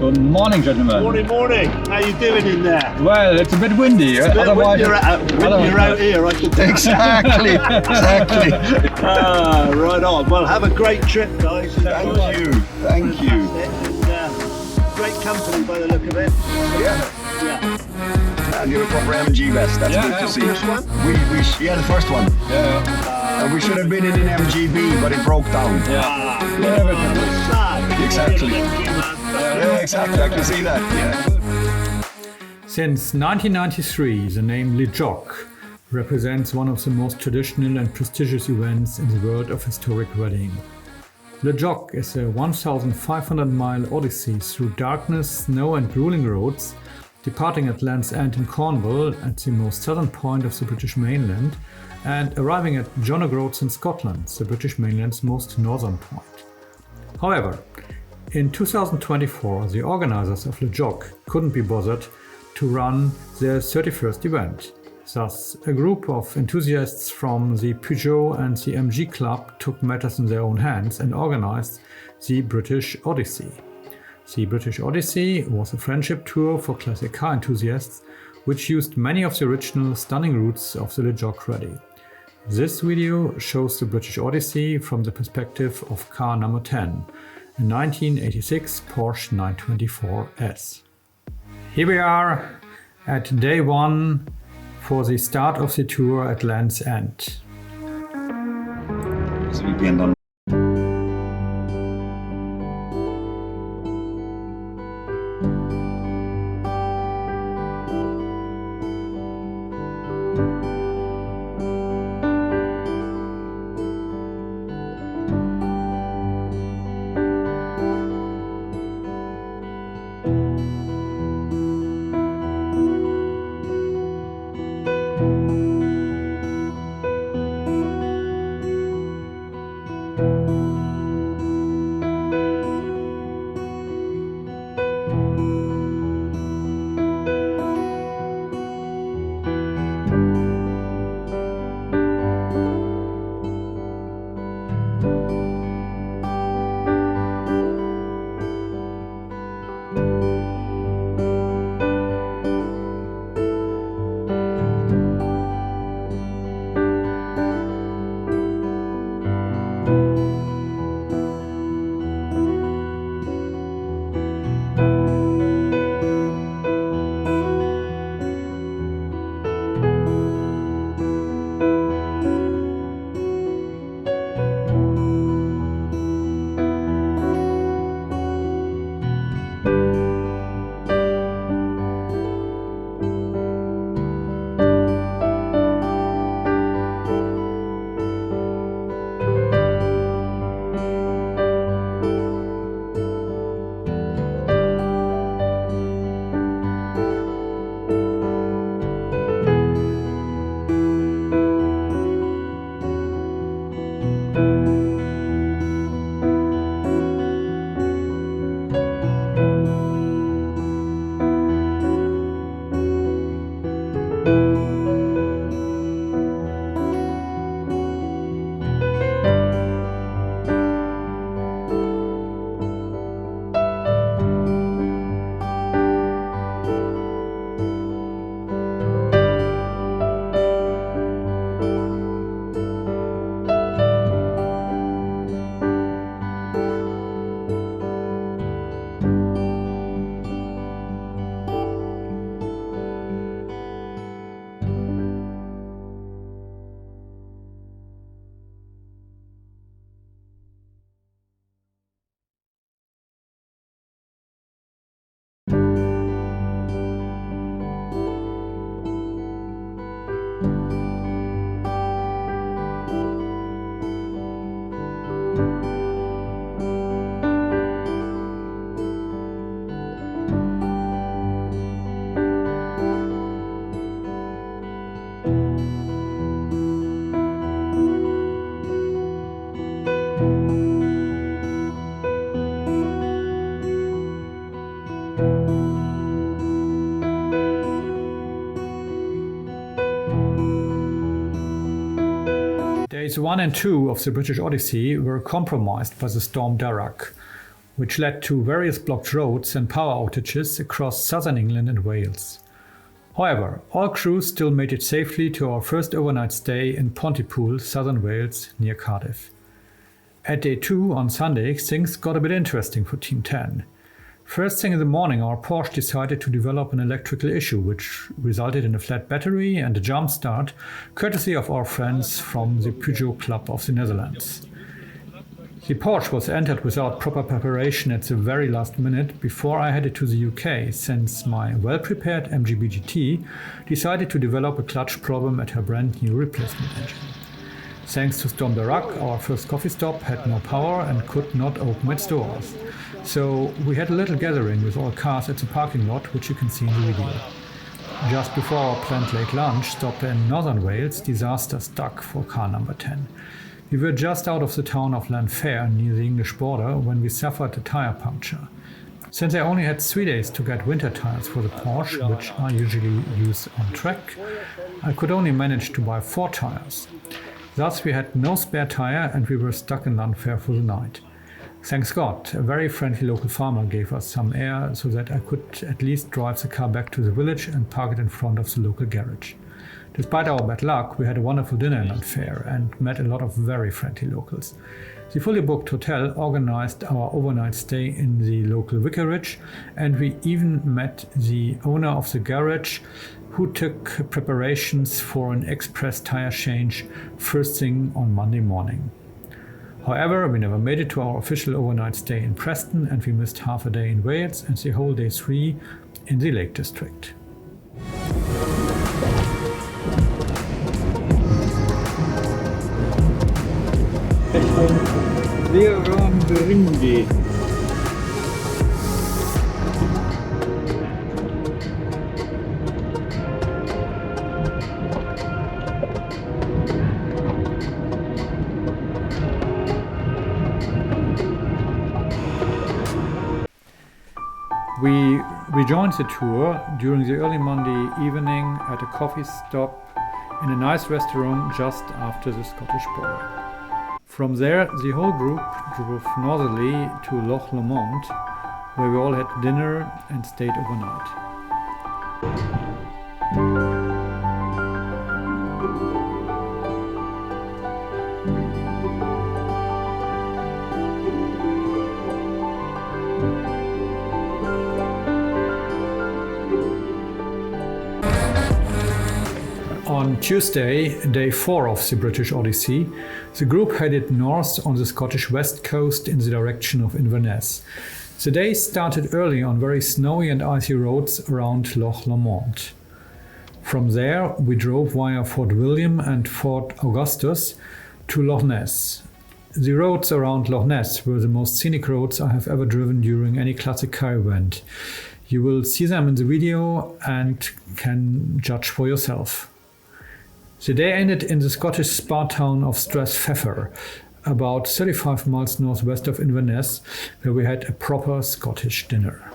Good morning, gentlemen. Morning. How you doing in there? Well, it's a bit windy. It's a bit windier out here, I can tell. Exactly. Right on. Well, have a great trip, guys. Thank you. And, great company by the look of it. Yeah. And you're a proper MG vest. That's good to see. First one? The first one. Yeah. And we should have been in an MGB, but it broke down. Exactly. Yeah, exactly. I can see that. Yeah. Since 1993, the name Le Jog represents one of the most traditional and prestigious events in the world of historic rallying. Le Jog is a 1,500-mile odyssey through darkness, snow and grueling roads, departing at Land's End in Cornwall at the most southern point of the British mainland and arriving at John O'Groats in Scotland, the British mainland's most northern point. However, in 2024, the organizers of Le Jog couldn't be bothered to run their 31st event. Thus, a group of enthusiasts from the Peugeot and the MG Club took matters in their own hands and organized the British Odyssey. The British Odyssey was a friendship tour for classic car enthusiasts, which used many of the original stunning routes of the Le Jog Rally. This video shows the British Odyssey from the perspective of car number 10, a 1986 Porsche 924S. Here we are at day 1 for the start of the tour at Land's End. So we've been done. Days 1 and 2 of the British Odyssey were compromised by the storm Darak. which led to various blocked roads and power outages across southern England and Wales. However, all crews still made it safely to our first overnight stay in Pontypool, southern Wales, near Cardiff. At day 2 on Sunday, things got a bit interesting for Team 10. First thing in the morning, our Porsche decided to develop an electrical issue, which resulted in a flat battery and a jump start, courtesy of our friends from the Peugeot Club of the Netherlands. The Porsche was entered without proper preparation at the very last minute before I headed to the UK, since my well-prepared MGB GT decided to develop a clutch problem at her brand new replacement engine. Thanks to Storm Barak, our first coffee stop had no power and could not open its doors. So we had a little gathering with all cars at the parking lot, which you can see in the video. Just before our planned late lunch stop in northern Wales, disaster struck for car number 10. We were just out of the town of Llanfair near the English border when we suffered a tire puncture. Since I only had 3 days to get winter tires for the Porsche, which I usually use on track, I could only manage to buy 4 tires. Thus we had no spare tire and we were stuck in Llanfair for the night. Thanks God, a very friendly local farmer gave us some air so that I could at least drive the car back to the village and park it in front of the local garage. Despite our bad luck, we had a wonderful dinner in Llanfair and met a lot of very friendly locals. The fully booked hotel organized our overnight stay in the local vicarage, and we even met the owner of the garage, who took preparations for an express tire change first thing on Monday morning. However, we never made it to our official overnight stay in Preston, and we missed half a day in Wales and the whole day 3 in the Lake District. Sehr warm Ringe. We rejoined the tour during the early Monday evening at a coffee stop in a nice restaurant just after the Scottish border. From there, the whole group drove northerly to Loch Lomond, where we all had dinner and stayed overnight. On Tuesday, day 4 of the British Odyssey, the group headed north on the Scottish west coast in the direction of Inverness. The day started early on very snowy and icy roads around Loch Lomond. From there, we drove via Fort William and Fort Augustus to Loch Ness. The roads around Loch Ness were the most scenic roads I have ever driven during any classic car event. You will see them in the video and can judge for yourself. The day ended in the Scottish spa town of Strathpfeffer, about 35 miles northwest of Inverness, where we had a proper Scottish dinner.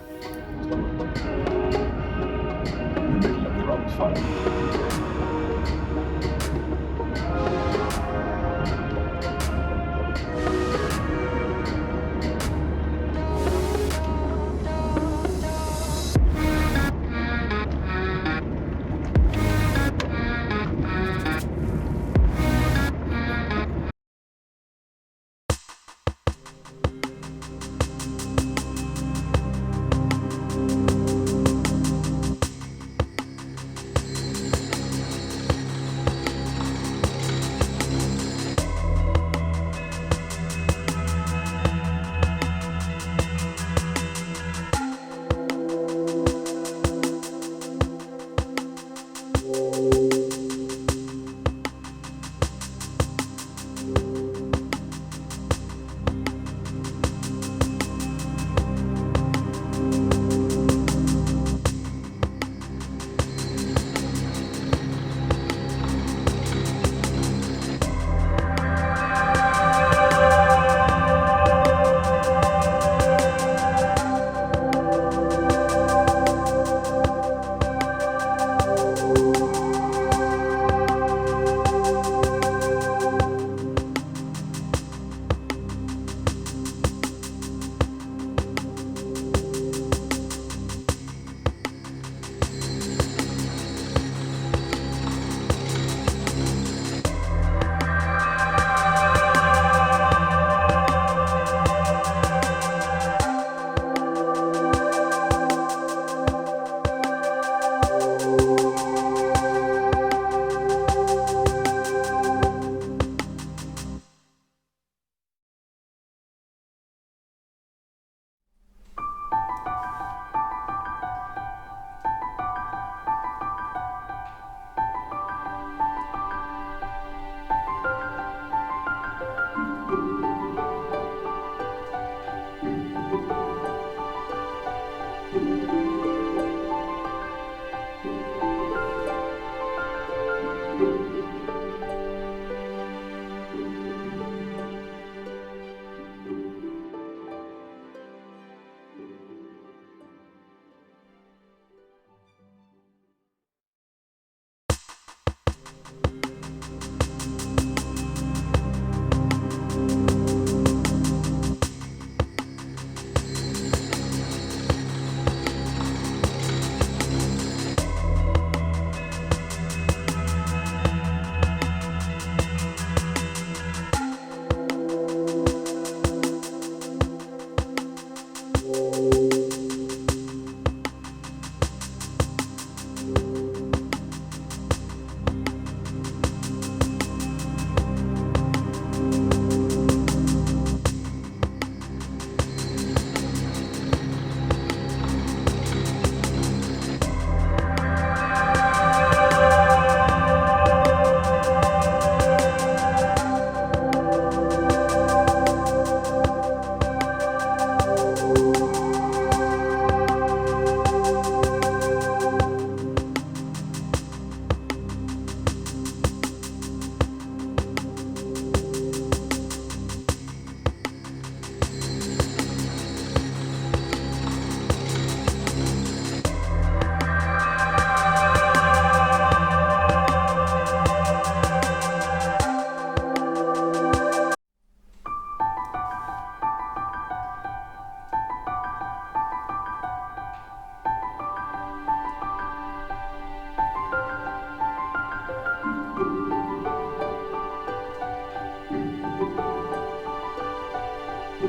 Day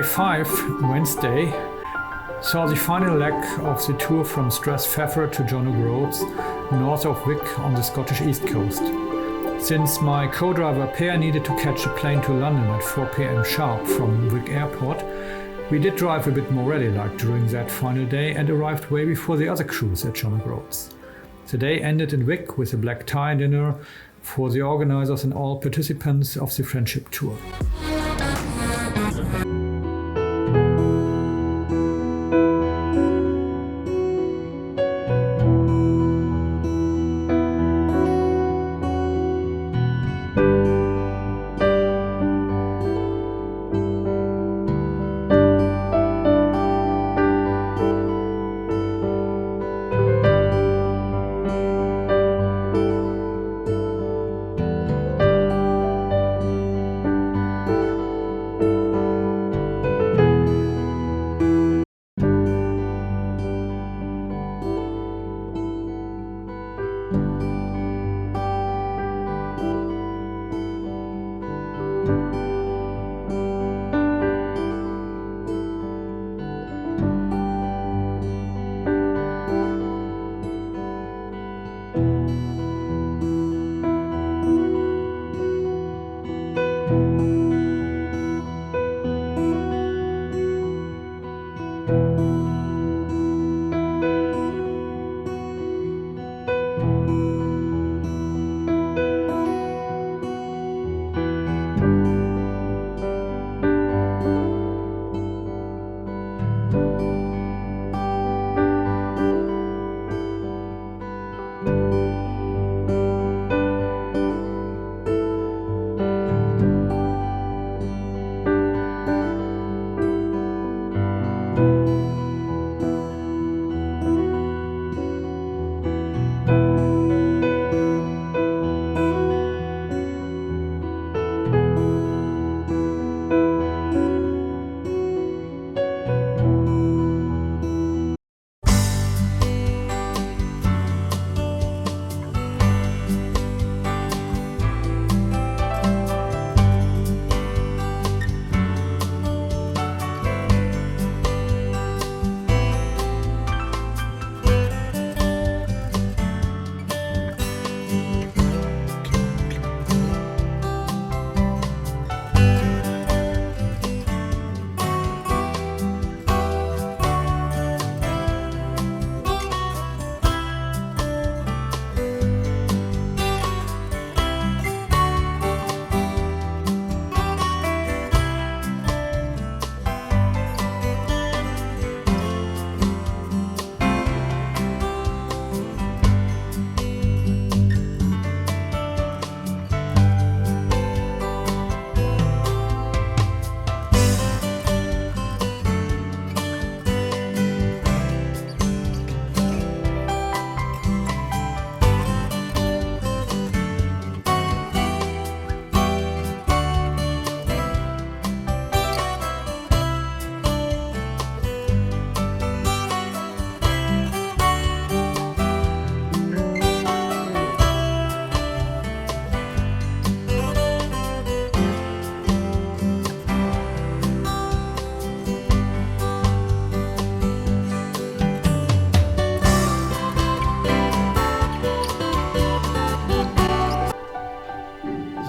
5, Wednesday, saw the final leg of the tour from Strathfeather to John O'Groats, north of Wick on the Scottish east coast. Since my co-driver Per needed to catch a plane to London at 4 p.m. sharp from Wick Airport, we did drive a bit more rally-like during that final day and arrived way before the other crews at John O'Groats. The day ended in Wick with a black tie dinner for the organisers and all participants of the Friendship Tour.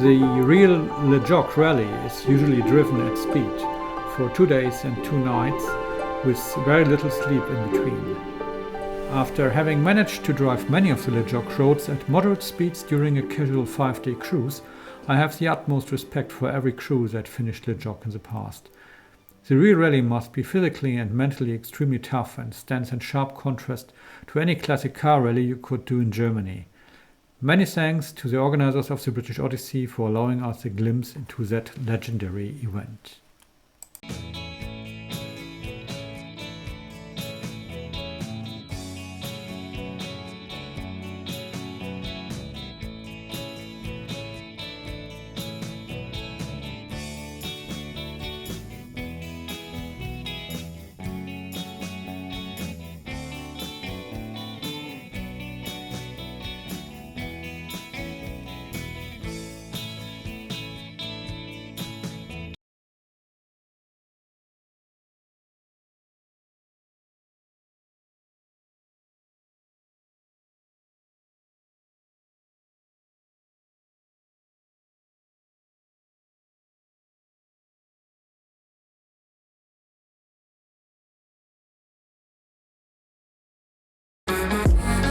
The real Jog Rallye is usually driven at speed for 2 days and 2 nights with very little sleep in between. After having managed to drive many of the Jog roads at moderate speeds during a casual 5-day cruise, I have the utmost respect for every crew that finished Jog in the past. The real rally must be physically and mentally extremely tough and stands in sharp contrast to any classic car rally you could do in Germany. Many thanks to the organizers of the British Odyssey for allowing us a glimpse into that legendary event.